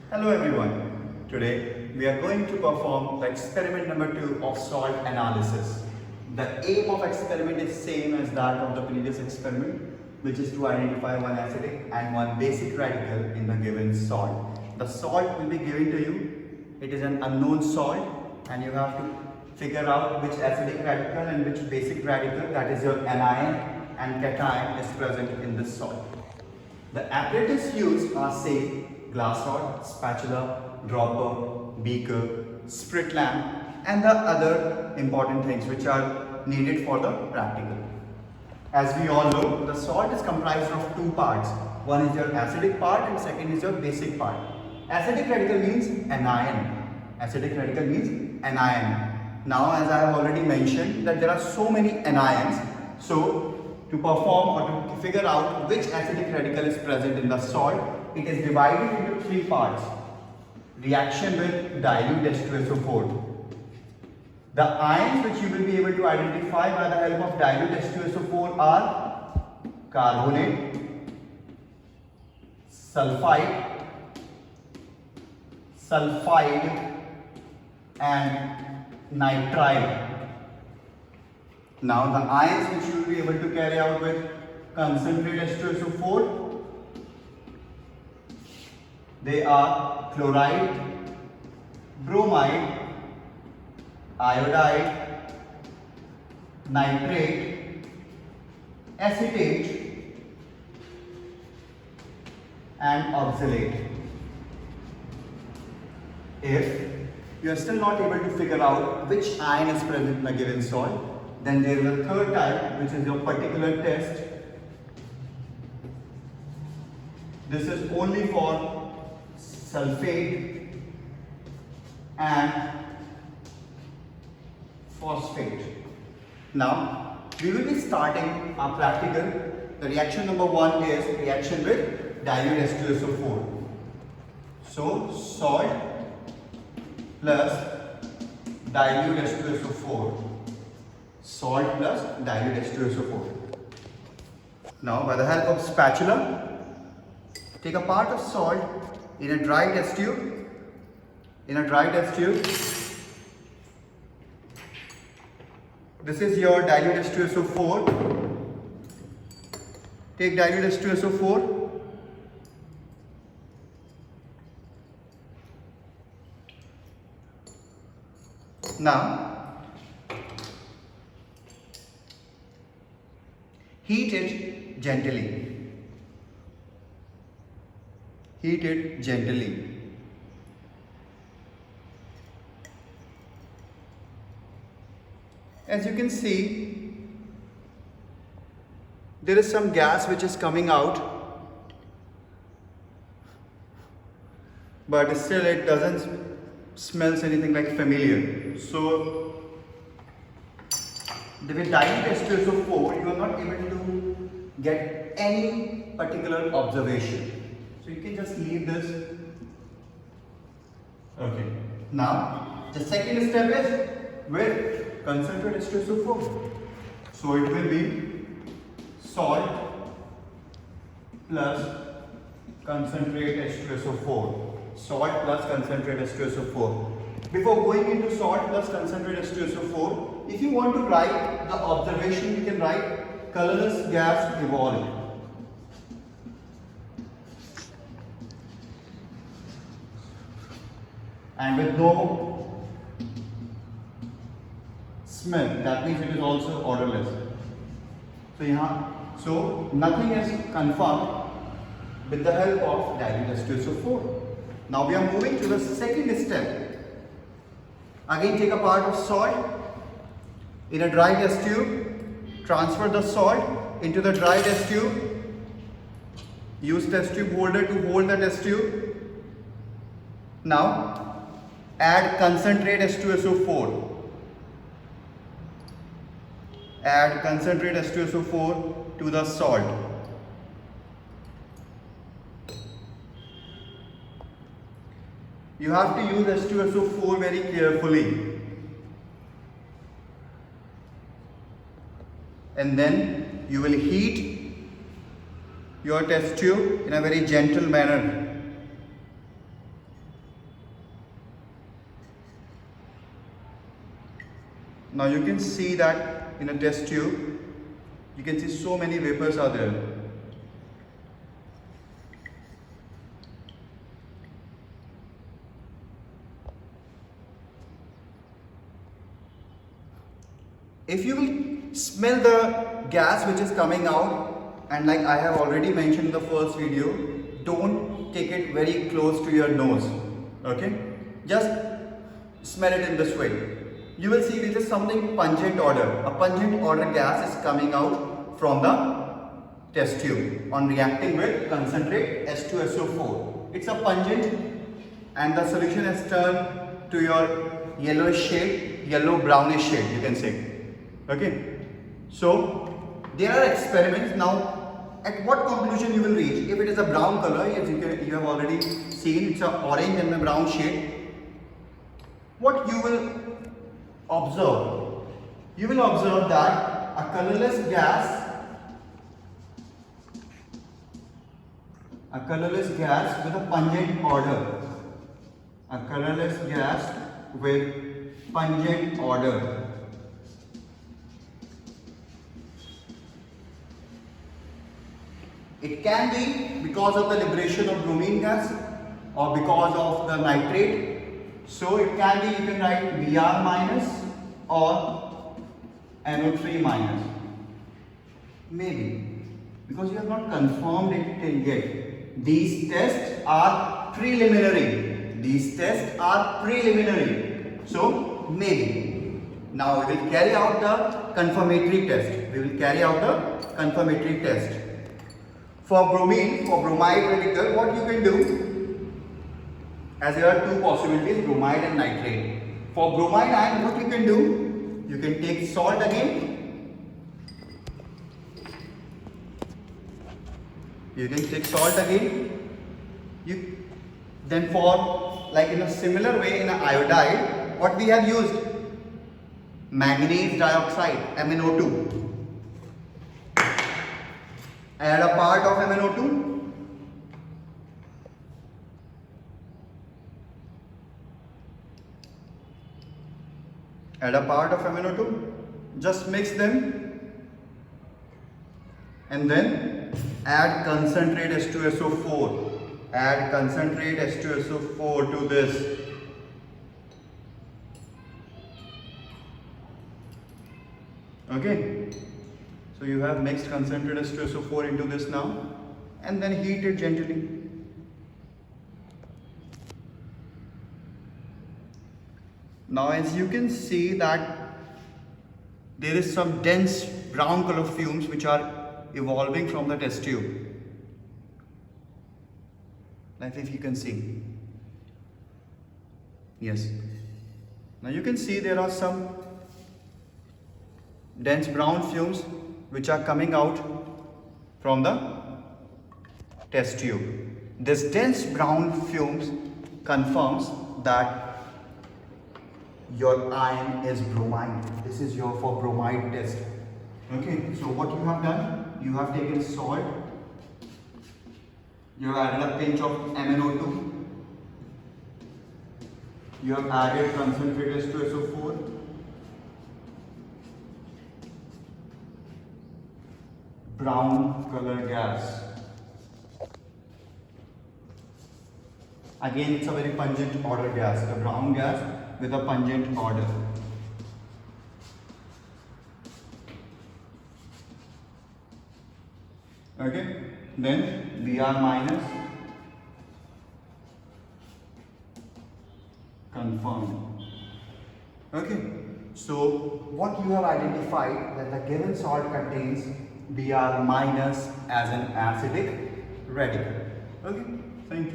Hello everyone. Today we are going to perform the experiment number 2 of salt analysis. The aim of experiment is same as that of the previous experiment, which is to identify one acidic and one basic radical in the given salt. The salt will be given to you. It is an unknown salt and you have to figure out which acidic radical and which basic radical, that is your anion and cation, is present in this salt. The apparatus used are same: glass rod, spatula, dropper, beaker, sprit lamp, and the other important things which are needed for the practical. As we all know, the salt is comprised of two parts. One is your acidic part and second is your basic part. Acidic radical means anion. Acidic radical means anion. Now, as I have already mentioned that there are so many anions, so to perform or to figure out which acidic radical is present in the salt, it is divided into three parts. Reaction with dilute H2SO4. The ions which you will be able to identify by the help of dilute H2SO4 are carbonate, sulfide and nitride. Now the ions which you will be able to carry out with concentrate H2SO4, they are chloride, bromide, iodide, nitrate, acetate and oxalate. If you are still not able to figure out which ion is present in a given salt, then there is a third type, which is your particular test. This is only for sulfate and phosphate. Now, we will be starting our practical. The reaction number 1 is reaction with dilute H2SO4. So, salt plus dilute H2SO4. Salt plus dilute H2SO4. Now, by the help of spatula, take a part of salt in a dry test tube. This is your dilute H2SO4. Take dilute H2SO4. Now, heat it gently. As you can see, there is some gas which is coming out, but still it doesn't smells anything like familiar. So with dilute H2SO4, you are not able to get any particular observation. So you can just leave this. Okay. Now the second step is with concentrate H2SO4. So it will be salt plus concentrate H2SO4. Salt plus concentrate H2SO4. Before going into salt plus concentrate H2SO4, if you want to write the observation, you can write colorless gas evolved. And with no smell, that means it is also odorless. So nothing is confirmed with the help of dilute H2SO4. Now we are moving to the second step. Again, take a part of salt in a dry test tube. Transfer the salt into the dry test tube. Use test tube holder to hold the test tube. Now add concentrate H2SO4. Add concentrate H2SO4 to the salt. You have to use H2SO4 very carefully. And then you will heat your test tube in a very gentle manner. Now you can see that in a test tube, you can see so many vapors are there. If you will smell the gas which is coming out, and like I have already mentioned in the first video, don't take it very close to your nose, okay? Just smell it in this way. You will see this is something pungent odor. A pungent odor gas is coming out from the test tube on reacting with concentrate H2SO4. It's a pungent and the solution has turned to your yellowish shade, yellow brownish shade you can say. Okay, so there are experiments. Now at what conclusion you will reach? If it is a brown color, as you have already seen, it's a orange and a brown shade. What you will observe? You will observe that a colorless gas with a pungent odor. A colorless gas with pungent odor. It can be because of the liberation of bromine gas or because of the nitrate. So it can be, you can write Br minus or NO3 minus. Maybe. Because you have not confirmed it till yet. These tests are preliminary. So maybe. Now we will carry out the confirmatory test. For bromide radical, what you can do, as there are two possibilities, bromide and nitrate. For bromide ion, what you can do, you can take salt again. Then for, like in a similar way in an iodide, what we have used? Manganese dioxide, MnO2. Add a part of MnO2. Just mix them and then add concentrate H2SO4. Add concentrate H2SO4 to this. Okay. So you have mixed concentrate H2SO4 into this now and then heat it gently. Now as you can see that there is some dense brown color fumes which are evolving from the test tube. Like if you can see. Yes. Now you can see there are some dense brown fumes which are coming out from the test tube. This dense brown fumes confirms that your ion is bromide. This is your for bromide test. Okay, so what you have done, you have taken salt, you have added a pinch of MnO2, you have added concentrate H2SO4, brown color gas. Again, it's a very pungent odor gas, a brown gas with a pungent odor. Okay, then Br minus, confirmed. Okay, so what you have identified that the given salt contains Br minus as an acidic radical. Okay, thank you.